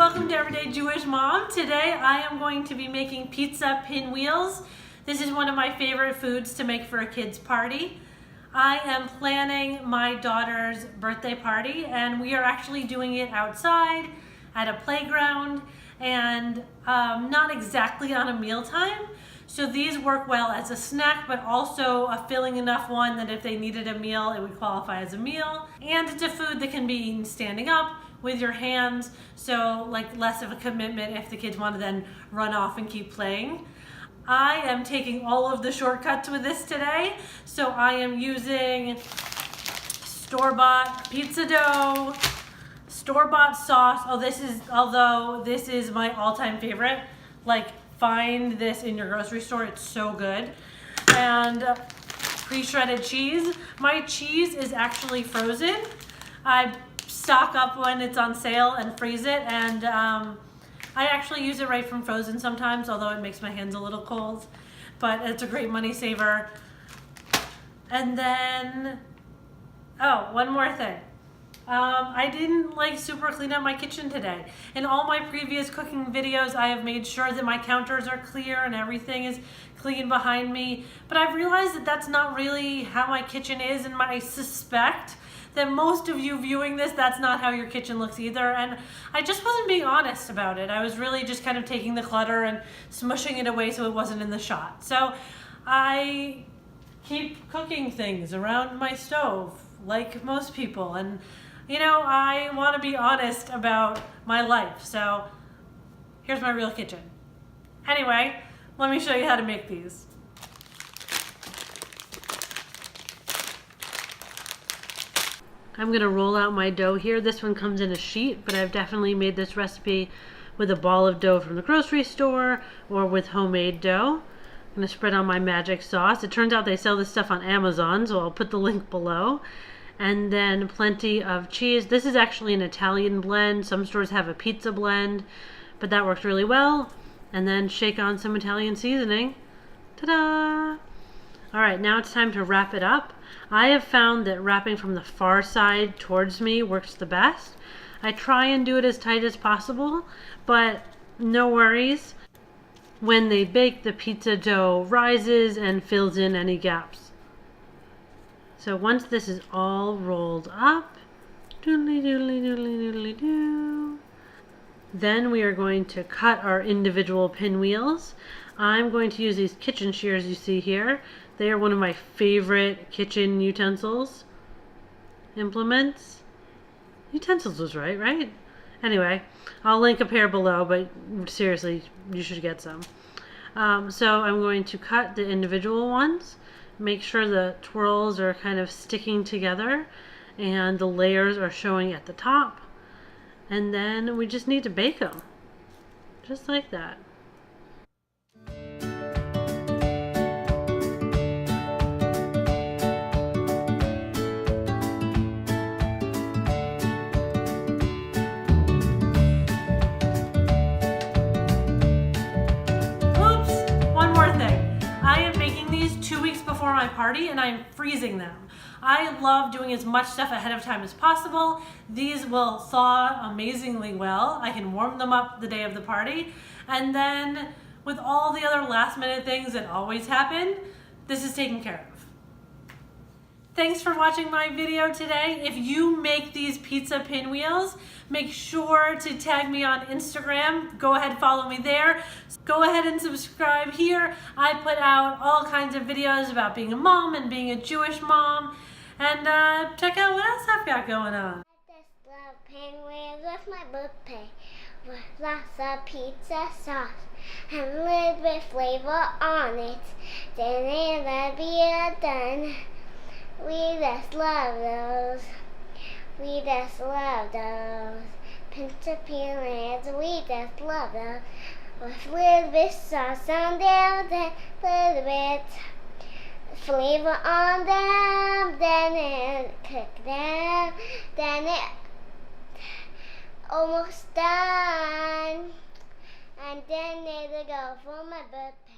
welcome to Everyday Jewish Mom. Today I am going to be making pizza pinwheels. This is one of my favorite foods to make for a kid's party. I am planning my daughter's birthday party and we are actually doing it outside at a playground and not exactly on a mealtime. So these work well as a snack, but also a filling enough one that if they needed a meal, it would qualify as a meal. And it's a food that can be eaten standing up with your hands, so like less of a commitment if the kids want to then run off and keep playing. I am taking all of the shortcuts with this today. So I am using store-bought pizza dough, store-bought sauce. Although this is my all-time favorite. Like, find this in your grocery store, it's so good. And pre-shredded cheese. My cheese is actually frozen. I stock up when it's on sale and freeze it, and I actually use it right from frozen sometimes, although it makes my hands a little cold, but it's a great money saver. And then, oh, one more thing. I didn't super clean up my kitchen today. In all my previous cooking videos, I have made sure that my counters are clear and everything is clean behind me, but I've realized that that's not really how my kitchen is, and I suspect that most of you viewing this, that's not how your kitchen looks either. And I just wasn't being honest about it. I was really just kind of taking the clutter and smushing it away so it wasn't in the shot. So I keep cooking things around my stove like most people. And you know, I want to be honest about my life. So here's my real kitchen. Anyway, let me show you how to make these. I'm going to roll out my dough here. This one comes in a sheet, but I've definitely made this recipe with a ball of dough from the grocery store or with homemade dough. I'm going to spread on my magic sauce. It turns out they sell this stuff on Amazon, so I'll put the link below. And then plenty of cheese. This is actually an Italian blend. Some stores have a pizza blend, but that worked really well. And then shake on some Italian seasoning. Ta-da! All right, now it's time to wrap it up. I have found that wrapping from the far side towards me works the best. I try and do it as tight as possible, but no worries. When they bake, the pizza dough rises and fills in any gaps. So once this is all rolled up, doodly doodly doodly doodly doo, then we are going to cut our individual pinwheels. I'm going to use these kitchen shears you see here. They are one of my favorite kitchen utensils. Implements? Utensils was right? Anyway, I'll link a pair below, but seriously, you should get some. So I'm going to cut the individual ones. Make sure the twirls are kind of sticking together and the layers are showing at the top. And then we just need to bake them. Just like that. Before my party, and I'm freezing them. I love doing as much stuff ahead of time as possible. These will thaw amazingly well. I can warm them up the day of the party, and then with all the other last minute things that always happen, this is taken care of. Thanks for watching my video today. If you make these pizza pinwheels, make sure to tag me on Instagram. Go ahead, follow me there. Go ahead and subscribe here. I put out all kinds of videos about being a mom and being a Jewish mom. And check out what else I've got going on. I just love pinwheels with my birthday, with lots of pizza sauce and a little bit flavor on it. Then it'll be done. We just love those. We just love those. Pizza pinwheels, we just love those. With a little bit sauce on them, then a little bit flavor on them, then it cook them, then it almost done, and then it'll go for my birthday.